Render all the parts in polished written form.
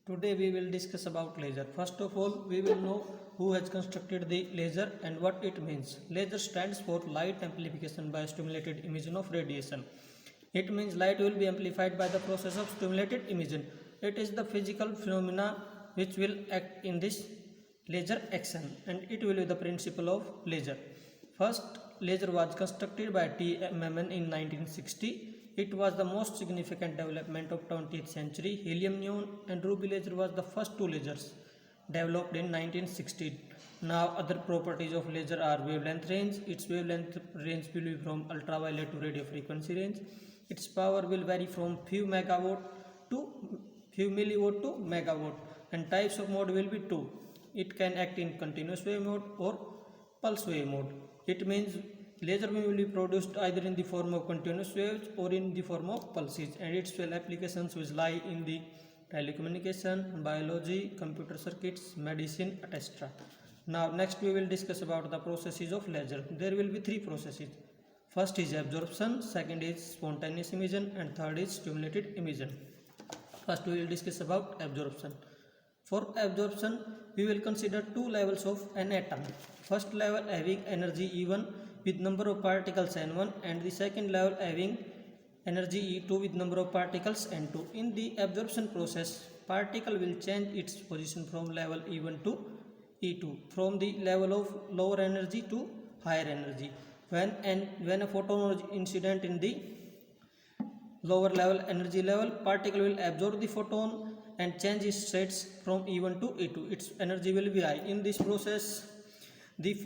Today we will discuss about laser. First of all, we will know who has constructed the laser and what it means. Laser stands for light amplification by stimulated emission of radiation. It means light will be amplified by the process of stimulated emission. It is the physical phenomena which will act in this laser action, and it will be the principle of laser. First laser was constructed by T. Maman in 1960. It was the most significant development of 20th century. Helium neon and ruby laser was the first two lasers developed in 1960. Now other properties of laser are wavelength range. Its wavelength range will be from ultraviolet to radio frequency range. Its power will vary from few megawatt to few milliwatt to megawatt, and types of mode will be two. It can act in continuous wave mode or pulse wave mode. It means laser beam will be produced either in the form of continuous waves or in the form of pulses, and its applications will lie in the telecommunication, biology, computer circuits, medicine, etc. Now next we will discuss about the processes of laser. There will be three processes. First is absorption, second is spontaneous emission, and third is stimulated emission. First we will discuss about absorption. For absorption, we will consider two levels of an atom. First level having energy E1 with number of particles N1, and the second level having energy E2 with number of particles N2. In the absorption process, particle will change its position from level E1 to E2, from the level of lower energy to higher energy. When a photon is incident in the lower level energy level, particle will absorb the photon and change its states from E1 to E2. Its energy will be high. In this process, the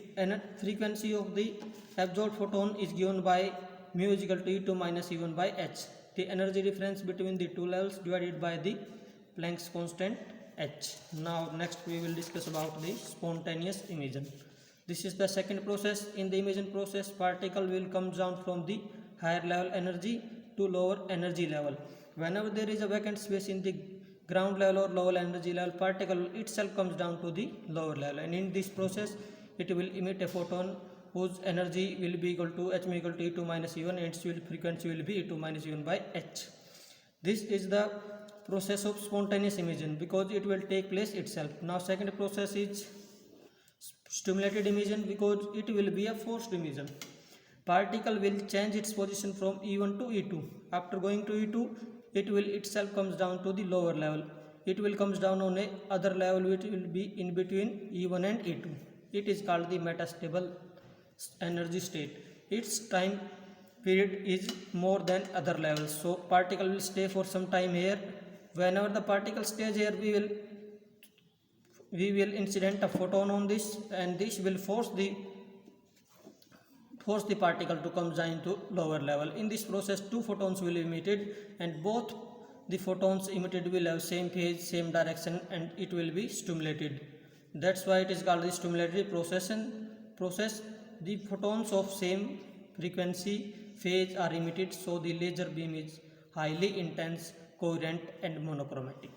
frequency of the absorbed photon is given by mu is equal to E2 minus E1 by h. The energy difference between the two levels divided by the Planck's constant h. Now next we will discuss about the spontaneous emission. This is the second process. In the emission process, particle will come down from the higher level energy to lower energy level. Whenever there is a vacant space in the ground level or lower energy level, particle itself comes down to the lower level, and in this process it will emit a photon whose energy will be equal to h equal to E2 minus E1, and its frequency will be E2 minus E1 by h. This is the process of spontaneous emission because it will take place itself. Now second process is stimulated emission because it will be a forced emission. Particle will change its position from E1 to E2. After going to E2, it will itself comes down to the lower level. It will comes down on a other level which will be in between E1 and E2. It is called the metastable energy state. Its time period is more than other levels, so particle will stay for some time here. Whenever the particle stays here, we will incident a photon on this, and this will force the particle to come down to lower level. In this process, two photons will be emitted, and both the photons emitted will have same phase, same direction, and it will be stimulated. That's why it is called the stimulated process. The photons of same frequency phase are emitted, so the laser beam is highly intense, coherent, and monochromatic.